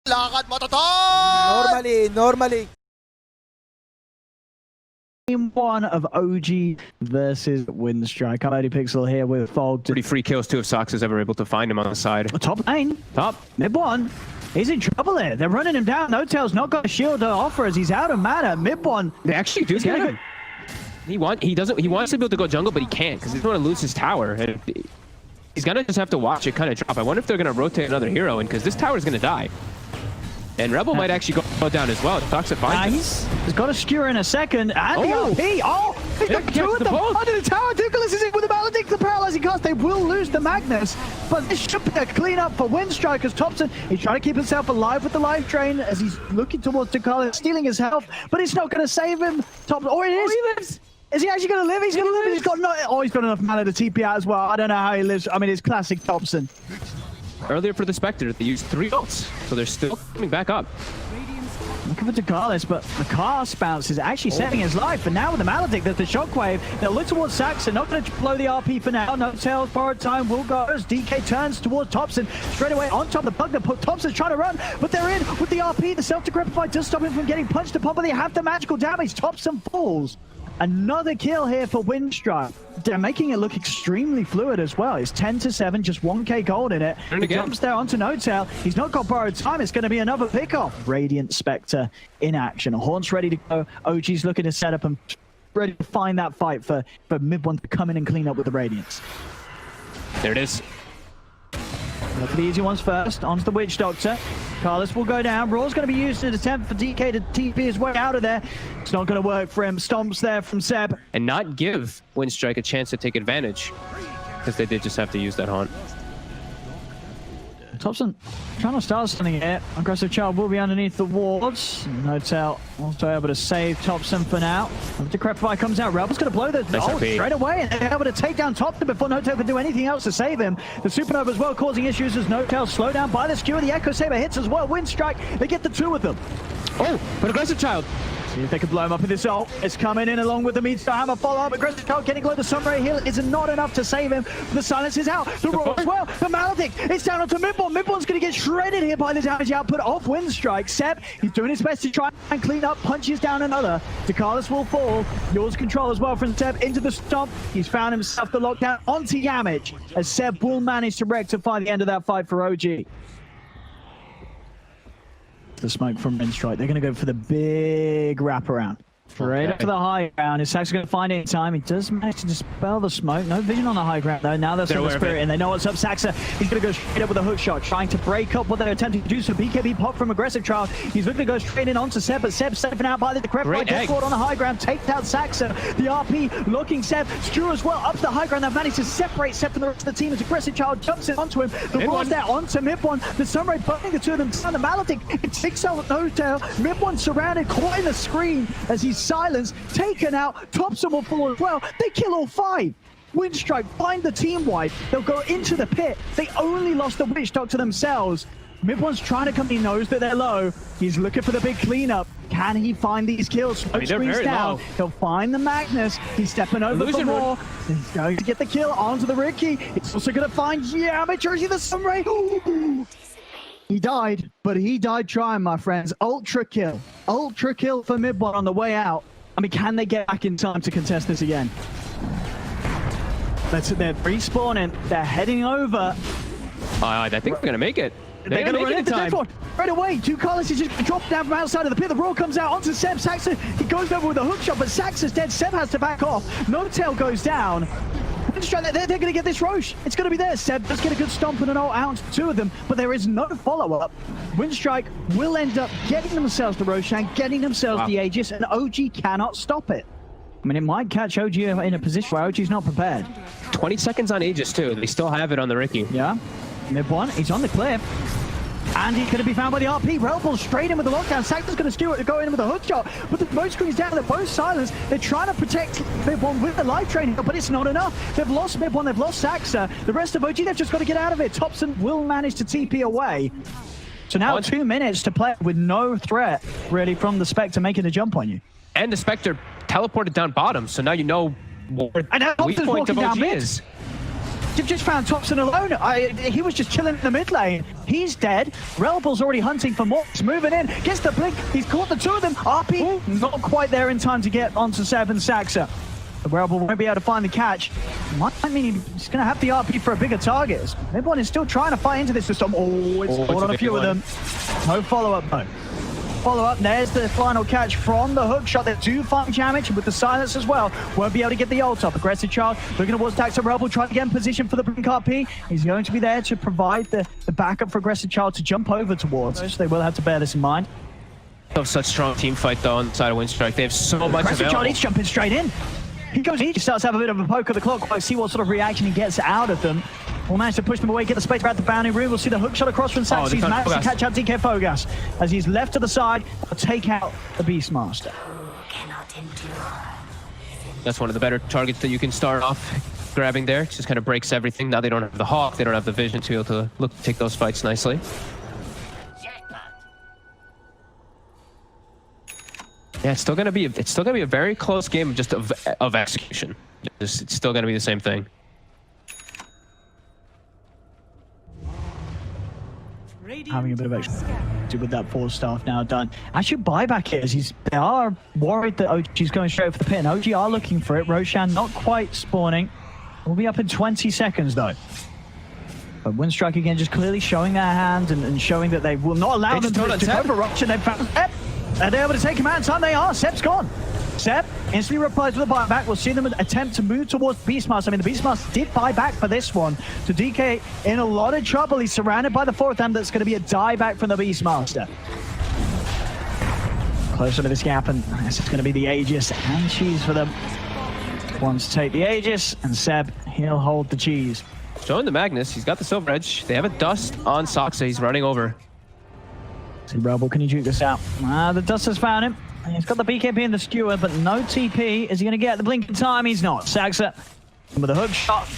Lakad mo, Toton! Normally. Game 1 of OG versus WINSTRIKE. Cody Pixel here with Fog. Pretty free kills too if Sox is ever able to find him on the side. Top lane. Top. Mid 1. He's in trouble here. They're running him down. No-Tail's not got a shield to offer as he's out of mana. Mid 1. They actually do get him. He wants to be able to go jungle, but he can't because he's going to lose his tower. And he's going to just have to watch it kind of drop. I wonder if they're going to rotate another hero in because this tower is going to die. And Rebel might actually go down as well. Toxic finds He's got a skewer in a second. And the RP. Oh, he's got two of them under the tower. Douglas is in with the Maledict, the paralyzing cast. They will lose the Magnus, but this should be a clean up for WINSTRIKE as Thompson. He's trying to keep himself alive with the life drain as he's looking towards Dakar, stealing his health, but it's not going to save him. Thompson, or it is. He lives. Is he actually going to live? He's going to live. He's got he's got enough mana to TP out as well. I don't know how he lives. I mean, it's classic Thompson. Earlier for the Spectre, they used 3 ults, so they're still coming back up. Looking for Dakalis, but the cast bounce is actually saving his life. And now with the Maledict, there's the shockwave. They'll look towards Saxon, not going to blow the RP for now. No Tails, borrowed time will go as DK turns towards Thompson. Straight away on top of the Pugner. Thompson's trying to run, but they're in with the RP. The self-decrepify does stop him from getting punched upon, but they have the magical damage. Thompson falls. Another kill here for WINSTRIKE. They're making it look extremely fluid as well. It's 10-7, just 1k gold in it. He jumps there onto No-Tail. He's not got borrowed time. It's going to be another pickoff. Radiant Spectre in action. Haunt's ready to go. OG's looking to set up and ready to find that fight for mid-1 to come in and clean up with the Radiance. There it is. Look for the easy ones first. Onto the Witch Doctor. Carlos will go down. Raw's going to be used in an attempt for DK to TP his way out of there. It's not going to work for him. Stomps there from Seb. And not give WINSTRIKE a chance to take advantage because they did just have to use that haunt. Thompson trying to start something here. Aggressive Child will be underneath the wards. No-Tail also able to save Thompson for now. Decrepify comes out. Rebel's going to blow the straight away, and they're able to take down Thompson before No-Tail can do anything else to save him. The Supernova as well causing issues as No-Tail slowed down by the skewer. The Echo Saber hits as well. WINSTRIKE, they get the 2 of them. Oh, but Aggressive Child. See if they can blow him up with this ult. It's coming in along with the Meteor Hammer follow-up. Aggressive Child getting close. The Sunray Heal is not enough to save him. The Silence is out. The Roar as well. The Maledict, it's down onto Mid-1. Mid-1's going to get shredded here by the damage output of WINSTRIKE. Seb, he's doing his best to try and clean up. Punches down another. Dakalis will fall. Yours control as well from Seb into the stomp. He's found himself the lockdown onto Yamich as Seb will manage to rectify the end of that fight for OG. The smoke from WINSTRIKE. They're going to go for the big wraparound. Straight up to the high ground. Is Sax going to find it in time? He does manage to dispel the smoke. No vision on the high ground though. Now they're the spirit and they know what's up. Saxa, he's going to go straight up with a hook shot, trying to break up what they're attempting to do. So BKB pop from Aggressive Child. He's looking to go straight in onto Seb, but Seb's safe out by the Decrepify. Discord on the high ground. Takes out Saxa. The RP looking Seb. Skewer as well up to the high ground. They've managed to separate Seb from the rest of the team as Aggressive Child jumps in onto him. The Roar's there onto Mid-1. The Sunray burning the 2 of them down. The Maledict, it takes out No-Tail. Mid-1 surrounded, caught in the screen as he's silenced. Taken out. Thompson will fall as well. They kill all 5. WINSTRIKE find the team wipe. They'll go into the pit. They only lost the Witch Doctor themselves. Mid-1's trying to come. He knows that they're low. He's looking for the big cleanup. Can he find these kills? Smoke screens down. He'll find the Magnus. He's stepping over for more. He's going to get the kill onto the Ricky. He's also going to find Yamich. The Sunray. He died, but he died trying, my friends. Ultra kill. Ultra kill for Mid-1 on the way out. I mean, can they get back in time to contest this again? They're respawning. They're heading over. I think they're going to make it. They're going to run into time. Right away, 2 Carlos is just dropped down from outside of the pit. The Roar comes out onto Seb. Saxon, he goes over with a hook shot, but Saxon's dead. Seb has to back off. No-Tail goes down. They're going to get this Roche. It's going to be there. Seb does get a good stomp and an ult out to 2 of them, but there is no follow-up. WINSTRIKE will end up getting themselves the Roshan, getting themselves the Aegis, and OG cannot stop it. I mean, it might catch OG in a position where OG's not prepared. 20 seconds on Aegis, too. They still have it on the Ricky. Yeah. Mid-1, he's on the cliff. And he's going to be found by the RP. Relpol straight in with the lockdown. Saxon's going to go in with a hook shot. But the smoke screen's down. They're both silenced. They're trying to protect Mid-1 with the life drain, but it's not enough. They've lost Mid-1. They've lost Saxa. The rest of OG, they've just got to get out of it. Thompson will manage to TP away. So now 2 minutes to play with no threat, really, from the Spectre making a jump on you. And the Spectre teleported down bottom, so now you know where the weak point of OG is. They've just found Thompson alone. He was just chilling in the mid lane. He's dead. Relble's already hunting for more. He's moving in. Gets the blink. He's caught the two of them. RP not quite there in time to get onto Seb and Saxa. The Relble won't be able to find the catch. Might mean he's going to have the RP for a bigger target. Everyone is still trying to fight into this system. Oh, it's caught on a few of them. No follow-up though. Follow-up, there's the final catch from the hook shot. They do find damage with the silence as well. Won't be able to get the ult up. Aggressive Child looking towards Dax and Relble, trying to get in position for the blink RP. He's going to be there to provide the backup for Aggressive Child to jump over towards. So they will have to bear this in mind. Such strong team fight though on the side of WINSTRIKE. They have so much Aggressive available. Child, he's jumping straight in. He starts to have a bit of a poke at the clock. Let's see what sort of reaction he gets out of them. We'll manage to push them away, get the space around the boundary room. We'll see the hook shot across from Sax. He's managed to catch out DK Fogas. As he's left to the side, he'll take out the Beastmaster. That's one of the better targets that you can start off grabbing there. Just kind of breaks everything. Now they don't have the Hawk, they don't have the vision to be able to look to take those fights nicely. Yeah, it's still gonna be a very close game just of execution. It's still gonna be the same thing. Having a bit of extra with that 4-staff now done. Actually, buyback here as they are worried that OG's going straight for the pin. OG are looking for it. Roshan not quite spawning. We'll be up in 20 seconds though. But WINSTRIKE again just clearly showing their hand and showing that they will not allow them to overrush, and they've found Seb. Are they able to take him out in time? They are. Seb's gone. Seb instantly replies with a buyback. We'll see them attempt to move towards Beastmaster. I mean, the Beastmaster did buy back for this one. So DK in a lot of trouble. He's surrounded by the fourth M. That's going to be a die back from the Beastmaster. Closer to this gap, and this is going to be the Aegis and cheese for them. Wants to take the Aegis, and Seb, he'll hold the cheese. Showing the Magnus. He's got the Silver Edge. They have a Dust on Saxa. He's running over. See, Relble, can you juke this out? The Dust has found him. He's got the BKB and the skewer, but no TP. Is he going to get the blink in time? He's not. Saxa with a hook shot.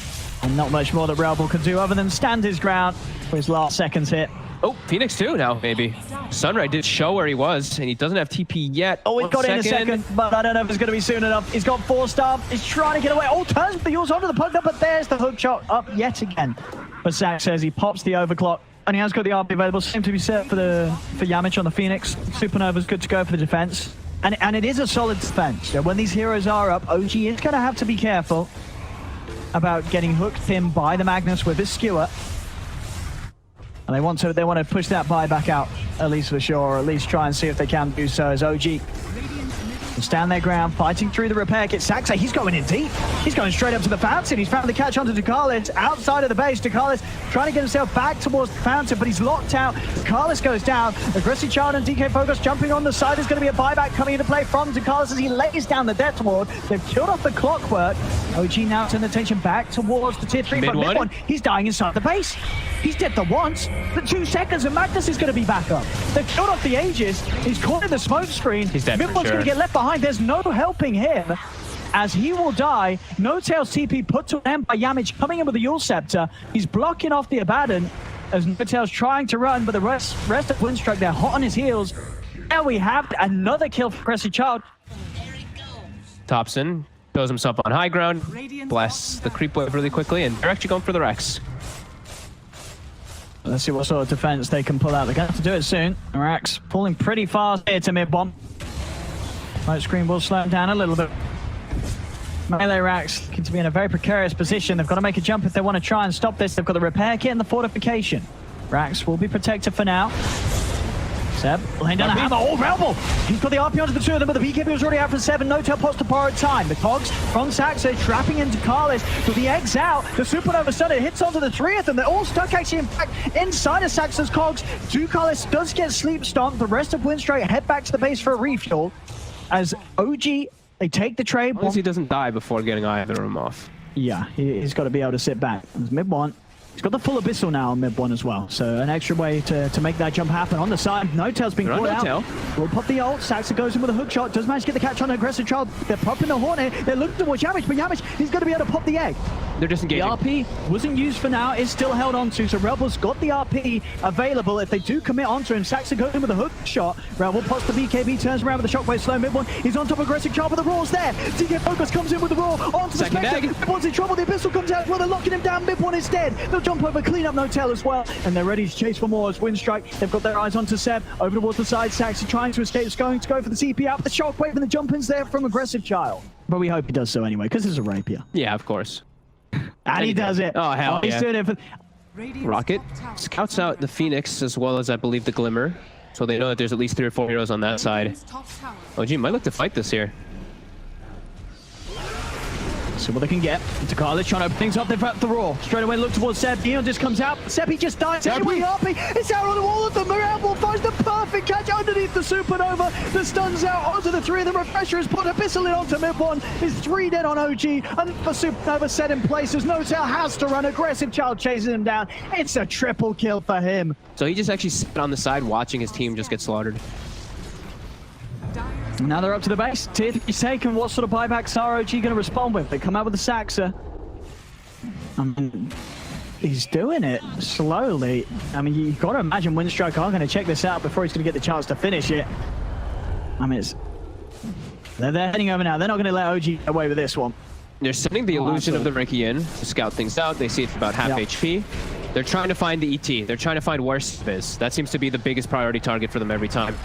And not much more that Relble can do other than stand his ground for his last seconds hit. Oh, Phoenix too now, maybe. Sunray did show where he was, and he doesn't have TP yet. Oh, he got in a second, but I don't know if it's going to be soon enough. He's got 4-star. He's trying to get away. Oh, turns the Yules onto the poke, but there's the hook shot up yet again. But Sax says he pops the overclock. And he has got the RP available. Same to be set for Yamich on the Phoenix. Supernova's good to go for the defense. And it is a solid defense. So when these heroes are up, OG is going to have to be careful about getting hooked in by the Magnus with this skewer. And they want to push that buyback out, at least for sure, or at least try and see if they can do so as OG stand their ground, fighting through the repair kit. Saxa, he's going in deep. He's going straight up to the fountain. He's found the catch onto Ducalis outside of the base. Ducalis trying to get himself back towards the fountain, but he's locked out. Ducalis goes down. Aggressive Child and DK Focus jumping on the side. There's going to be a buyback coming into play from Ducalis as he lays down the Death Ward. They've killed off the Clockwork. OG now turn attention back towards the tier 3, but mid one, he's dying inside the base. He's dead for once. The 2 seconds, and Magnus is going to be back up. They've killed off the Aegis. He's caught in the smoke screen. He's dead. Mid one's going to get left behind. There's no helping him as he will die. No Tail's TP put to an end by Yamich coming in with the Yule Scepter. He's blocking off the Abaddon as No Tail's trying to run, but the rest of WINSTRIKE, they're hot on his heels. There we have another kill for Aggressive Child. Thompson throws himself on high ground, blasts the creep wave really quickly, and they're actually going for the Rex. Let's see what sort of defense they can pull out. They're going to have to do it soon. Rex pulling pretty fast here to mid-bomb. Smoke screen will slow him down a little bit. Melee Rax looking to be in a very precarious position. They've got to make a jump if they want to try and stop this. They've got the repair kit and the fortification. Rax will be protected for now. Seb laying down a hammer. Oh, Relble! He's got the RP onto the 2 of them, but the BKB was already out for 7. No Tail pots to borrow time. The Cogs from Saxa trapping into Carlis with the eggs out. The Supernova Stun, it hits onto the 3 of them. They're all stuck actually, in fact, inside of Saxa's Cogs. Ducalis does get sleep stomped. The rest of WINSTRIKE head back to the base for a refuel. As OG, they take the trade. As long as he doesn't die before getting either of them off. Yeah, he's got to be able to sit back. Mid one. He's got the full Abyssal now on mid one as well. So an extra way to make that jump happen. On the side, No Tail's being caught out. We'll pop the ult. Saxa goes in with a hook shot. Does manage to get the catch on the Aggressive Child. They're popping the Hornet. They're looking towards Yamich, but Yamich, he's going to be able to pop the egg. They're disengaging. The RP wasn't used for now. It's still held on to. So Rebel's got the RP available. If they do commit onto him, Saxon goes in with a hook shot. Rebel pops the BKB, turns around with the shockwave slow mid one. He's on top of aggressive charge, but the Raw's there. DK Focus comes in with the Raw onto the Spectre. Mid one's in trouble. The Abyssal comes out. Well, they're locking him down. Mid one instead. They'll jump over, clean up No Tail as well. And they're ready to chase for more as WINSTRIKE. They've got their eyes onto Seb. Over towards the side. Saxon trying to escape. It's going to go for the CP out. The shockwave and the jump-ins there from aggressive child. But we hope he does so anyway, because it's a rapier. Yeah, of course. And he does it. Oh, hell He's yeah. doing it for... Rocket scouts out the Phoenix as well as, I believe, the Glimmer. So they know that there's at least 3 or 4 heroes on that side. OG might look to fight this here. See what they can get. Takala's trying to open things up. They've wrapped the Raw. Straight away look towards Seb. Neon just comes out. Seb, he just dies. Anyway, RP. It's out on the wall of them. Rebel finds the perfect catch underneath the Supernova. The stun's out onto the 3 of them. Refresher has put Abyssal in onto mid one. It's 3 dead on OG. And the Supernova set in place as No Tail has to run. Aggressive child chasing him down. It's a triple kill for him. So he just actually sat on the side watching his team just get slaughtered. Now they're up to the base. Tier 3's taken. What sort of buybacks are OG going to respond with? They come out with the Saxa. I mean, he's doing it slowly. I mean, you've got to imagine WINSTRIKE are going to check this out before he's going to get the chance to finish it. I mean, they're heading over now. They're not going to let OG get away with this one. They're sending the illusion of the Riki in to scout things out. They see it's about half HP. They're trying to find the ET. They're trying to find where Seb is. That seems to be the biggest priority target for them every time.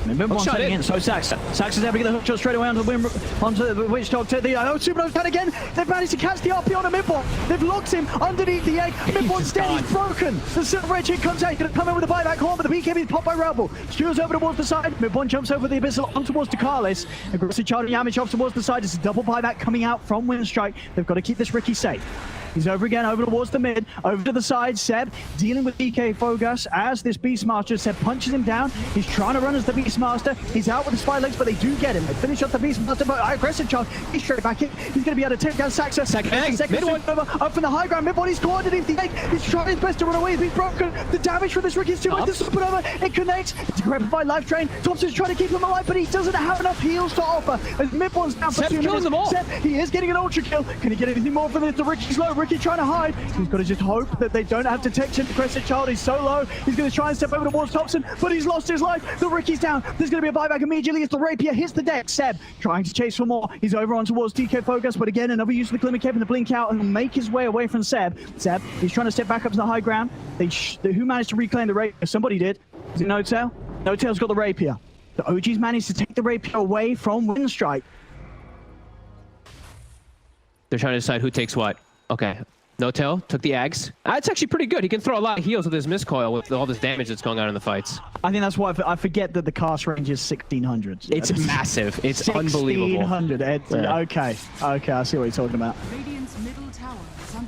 So Saxon's able to get the hook shot straight away onto the Witch Doctor. The Supernova cut again. They've managed to catch the RP on a mid one. They've locked him underneath the egg. Mid one's dead. He's broken. The Silver Edge hit comes out. He's going to come in with a buyback horn, but the BKB is popped by Rebel. Steals over towards the side. Mid one jumps over the Abyssal on towards Dakalis. Aggressive child and Yamish off towards the side. It's a double buyback coming out from WINSTRIKE. They've got to keep this Riki safe. He's over again, over towards the mid, over to the side. Seb dealing with DK Fogus as this Beastmaster. Seb punches him down. He's trying to run as the Beastmaster. He's out with the spy legs, but they do get him. They finish up the Beastmaster, but aggressive child. He's straight back in. He's going to be able to take down Saxa. Second one over, up from the high ground. Mid one, he's caught underneath the egg. He's trying his best to run away. He's broken. The damage from this Riki is too much. The Supernova, it connects. It's a gratified life drain. Thompson's trying to keep him alive, but he doesn't have enough heals to offer. As mid one's down for 2 minutes. Them all. Seb, he is getting an ultra kill. Can he get anything more from this? The Riki's low. Riki trying to hide. He's got to just hope that they don't have detection. The Crescent Child is so low. He's going to try and step over towards Thompson, but he's lost his life. The Riki's down. There's going to be a buyback immediately as the Rapier hits the deck. Seb trying to chase for more. He's over on towards DK Focus, but again, another use of the Glimmer Cape and the Blink out and make his way away from Seb. Seb, he's trying to step back up to the high ground. Who managed to reclaim the Rapier? Somebody did. Is it No Tail? No Tail's got the Rapier. The OG's managed to take the Rapier away from WINSTRIKE. They're trying to decide who takes what. Okay. No Tail took the Ags. That's actually pretty good. He can throw a lot of heals with his miscoil with all this damage that's going on in the fights. I think that's why I forget that the cast range is 1600. It's massive. It's unbelievable. 1600. Yeah. Okay, I see what you're talking about.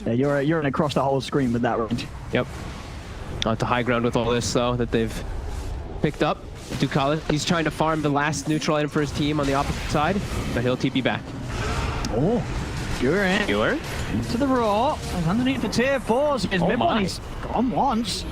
Yeah, you're in across the whole screen with that range. Yep. On to high ground with all this though that they've picked up. Dakalis, he's trying to farm the last neutral item for his team on the opposite side, but he'll TP back. Oh. Skewer in. Skewer. Into the Raw. And underneath the tier 4s. His mid one, he's gone once.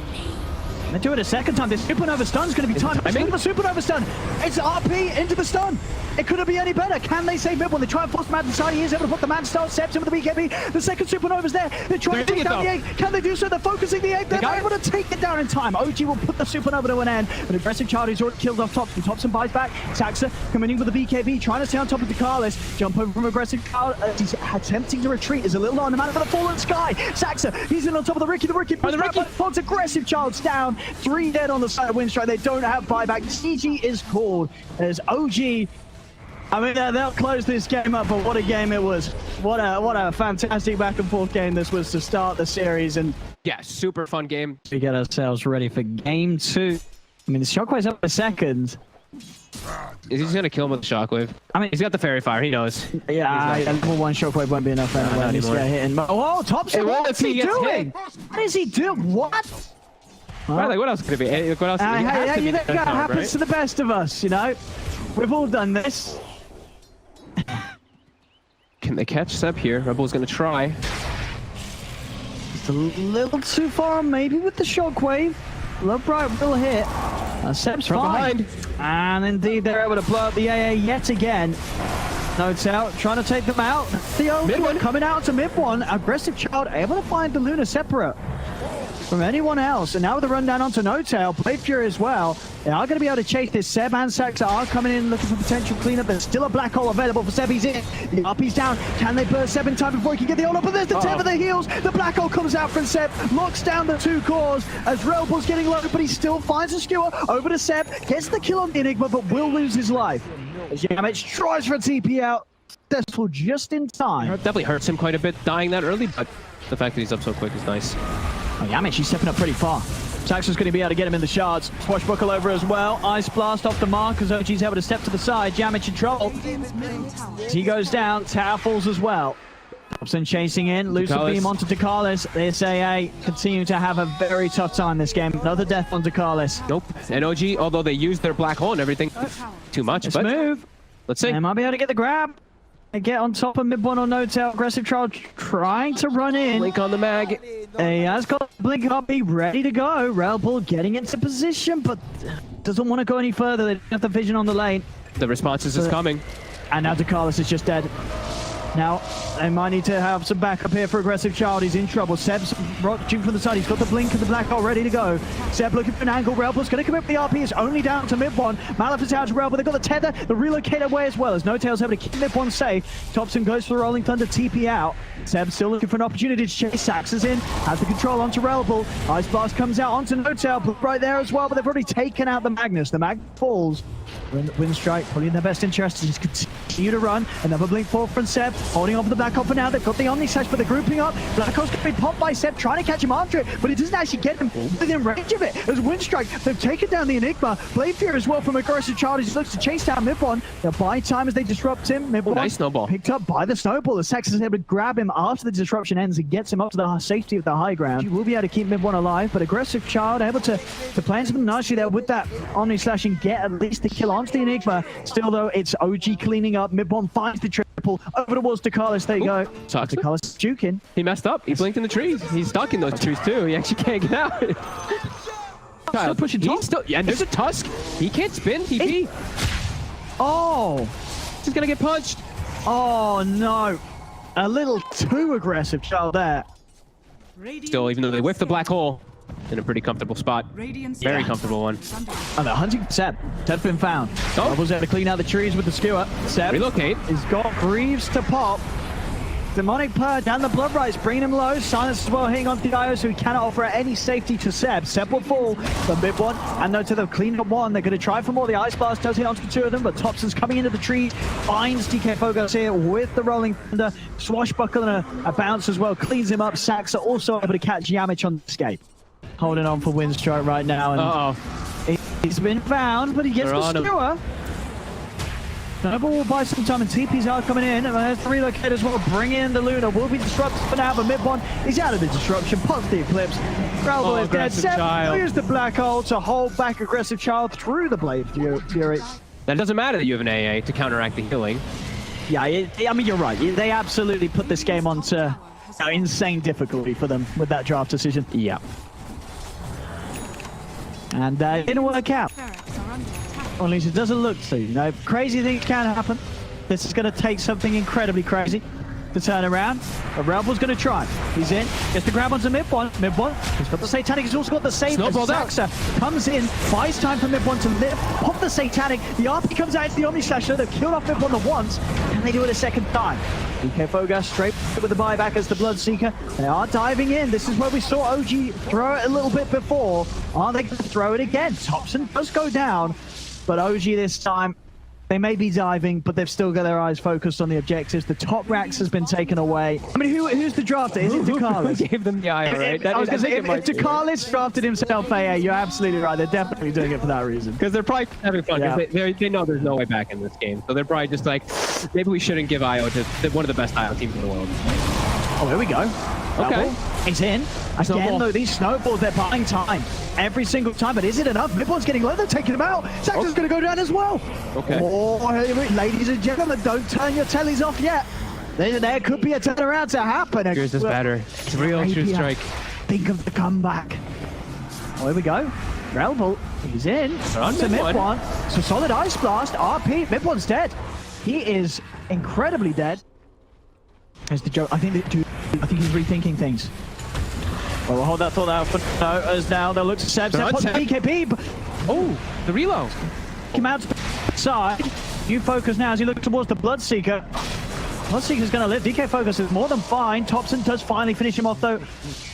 And they do it a second time. This Supernova stun's going to be timed. It's the Supernova stun. It's RP into the stun. It couldn't be any better. Can they save mid one? They try and force the man inside. He is able to put the man start. Steps in with the BKB. The second Supernova's there. They're trying to take down the egg. Can they do so? They're focusing the egg. They're not able to take it down in time. OG will put the Supernova to an end. An aggressive child who's already killed off Thompson. Thompson buys back. Saxa coming in with the BKB. Trying to stay on top of Dakalis. Jump over from aggressive child. He's attempting to retreat. Is a little on the man for the fallen sky. Saxa, he's in on top of the Riki. The Riki puts aggressive child's down. 3 dead on the side of WINSTRIKE. They don't have buyback. CG is called as OG. I mean, they'll close this game up, but what a game it was. What a fantastic back and forth game this was to start the series. And yeah, super fun game. We get ourselves ready for game 2. I mean, the Shockwave's up a second. He's going to kill him with the Shockwave. I mean, he's got the Fairy Fire. He knows. Yeah, level 1 Shockwave won't be enough anyway. He's going to hit him. Oh, Thompson, what's he doing? What is he doing? What? Well, like, what else could it be? What else? Hey, you know, that happens to the best of us, you know? We've all done this. Can they catch Seb here? Rebel's going to try. Just a little too far, maybe, with the Shockwave. Love Bright will hit. Seb's fine. And indeed, they're able to blow up the AA yet again. Notel trying to take them out. The only Mid one one coming out to mid one. Aggressive Child able to find the Luna separate from anyone else. And now with the run down onto Notel, Blade Fury as well. They are going to be able to chase this. Seb and Saxa are coming in looking for potential cleanup. There's still a black hole available for Seb. He's in. The RP's down. Can they burst Seb in time before he can get the ult up? But there's the tip of the heels. The black hole comes out from Seb. Locks down the two cores as Relball's getting low, but he still finds a skewer over to Seb. Gets the kill on Enigma, but will lose his life. As Yamich tries for a TP out. Successful just in time. definitely hurts him quite a bit dying that early, but the fact that he's up so quick is nice. Oh, Yamich, he's stepping up pretty far. Saxon's going to be able to get him in the shards. Swashbuckle over as well. Ice Blast off the mark as OG's able to step to the side. Yamich in trouble. As he goes down, tower falls as well. Thompson chasing in. Lucifer beam onto Dakalis. This AA continue to have a very tough time this game. Another death on Dakalis. Nope. And OG, although they used their black hole and everything, too much. Let's but move. Let's see. They might be able to get the grab. They get on top of mid one on Notel. Aggressive Child trying to run in. Blink on the mag. He has got Blink up, be ready to go. Railball getting into position, but doesn't want to go any further. They don't have the vision on the lane. The responses is coming. And now Dakalis is just dead. Now, they might need to have some backup here for Aggressive Child. He's in trouble. Seb's rocking from the side. He's got the blink and the black hole ready to go. Seb looking for an angle. Railball's going to commit the RP. It's only down to mid one. Malif is out to Railball. They've got the tether, the relocate away as well as Notail's able to keep mid one safe. Thompson goes for the Rolling Thunder TP out. Seb still looking for an opportunity to chase. Sax is in, has the control onto Railball. Ice Blast comes out onto Notail, right there as well, but they've already taken out the Magnus. The Mag falls. WINSTRIKE probably in their best interest to just continue to run. Another blink forward from Seb, holding on for the black hole for now. They've got the Omni Slash, but they're grouping up. Black hole's going to be popped by Seb, trying to catch him after it, but it doesn't actually get him within range of it. As WINSTRIKE, they've taken down the Enigma. Blade Fury as well from Aggressive Child as he looks to chase down Mid1. They'll buy time as they disrupt him. Mid1 nice snowball. Picked up by the snowball. The Saxon is able to grab him after the disruption ends and gets him up to the safety of the high ground. You will be able to keep Mid1 alive, but Aggressive Child able to plan something nicely there with that Omni Slash and get at least the kill onto the Enigma. Still though, it's OG cleaning up. Mid1 finds the triple over towards Dakalis. There you go. Dakalis juking. He messed up. He blinked in the trees. He's stuck in those trees too. He actually can't get out. Still pushing top. Yeah, there's a Tusk. He can't spin. TP. Oh. He's gonna get punched. Oh no. A little too aggressive Child there. Still, even though they whiffed the black hole, in a pretty comfortable spot. Very comfortable one. And they're hunting Seb. Seb's been found. Oh. Was able to clean out the trees with the skewer. Seb relocate. He's got Greaves to pop. Demonic Purge down the Blood Rights, bringing him low. Silence as well, hitting on the IO, so he cannot offer any safety to Seb. Seb will fall from Mid1, and no, to the clean up one. They're going to try for more. The Ice Blast does hit onto the two of them, but Thompson's coming into the trees, finds DK Fogos here with the Rolling Thunder. Swashbuckle and a bounce as well, cleans him up. Sax are also able to catch Yamich on the escape. Holding on for WINSTRIKE right now, and he's been found, but he gets the skewer. Noble will buy some time, and TPs are coming in, and there's the relocate as well, bring in the Luna, will be disrupted for now, but Mid1 is out of the disruption, pops the Eclipse. Railball is dead. Seb use the black hole to hold back Aggressive Child through the Blade Fury. That doesn't matter that you have an AA to counteract the healing. Yeah, I mean, you're right. They absolutely put this game onto insane difficulty for them with that draft decision. Yeah. And it didn't work out. Or at least it doesn't look to. You know, crazy things can happen. This is going to take something incredibly crazy to turn around. But Railball's going to try. He's in. Gets the grab onto Mid1. He's got the Satanic. He's also got the save. Saxa comes in. Buys time for Mid1 to live. Pop the Satanic. The RP comes out. It's the Omni Slash. They've killed off Mid1 the once. And they do it a second time. DK Fogas straight with the buyback as the Bloodseeker. They are diving in. This is where we saw OG throw it a little bit before. Are they going to throw it again? Thompson does go down. But OG this time, they may be diving, but they've still got their eyes focused on the objectives. The top racks has been taken away. I mean, who's the drafter? Is it Dakalis? Who gave them the eye, right? I was going to say, if Dakalis drafted himself AA, you're absolutely right. They're definitely doing it for that reason. Because they're probably having fun. Yeah. They know there's no way back in this game. So they're probably just like, maybe we shouldn't give IO to one of the best IO teams in the world. Oh, here we go. Okay. He's in. Again, though, these snowballs, they're buying time every single time, but is it enough? Mid1's getting low, they're taking him out. Saxon's going to go down as well. Okay. Oh, ladies and gentlemen, don't turn your tellies off yet. There could be a turnaround to happen. Here's this better. It's real true strike. Think of the comeback. Oh, here we go. Railball, he's in. To Mid1. So solid Ice Blast. RP, Mid1's dead. He is incredibly dead. There's the joke. I think he's rethinking things. Well, we'll hold that thought out for no, as now they'll look to Seb. Seb puts the BKB. Oh, the reload. Come out to the side. New focus now as he looks towards the Bloodseeker. Bloodseeker's going to live. DK focus is more than fine. Thompson does finally finish him off, though,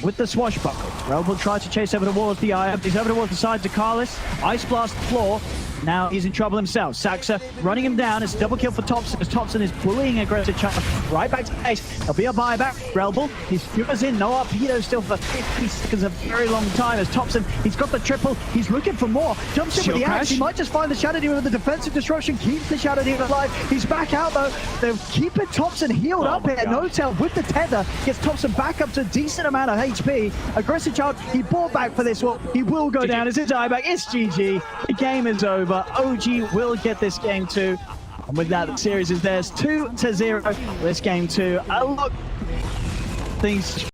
with the swashbuckle. Relb will try to chase over towards the eye. He's over towards the side to Carlos. Ice blast the floor. Now he's in trouble himself. Saxa running him down. It's a double kill for Thompson as Thompson is bullying aggressive Chuck right back to base. There'll be a buyback. Relbel, his skewers in. No Arpedo still for 50 seconds, a very long time as Thompson, he's got the triple. He's looking for more. Jumps in with the axe. He might just find the Shadow Demon with the defensive disruption. Keeps the Shadow Demon alive. He's back out though. They're keeping Thompson healed up here. No tail with the tether. Gets Thompson back up to a decent amount of HP. Aggressive Child, he bought back for this one. He will go down as his dieback. It's GG. The game is over. OG will get this game too. And with that, the series is theirs 2-0. This game too. Look, things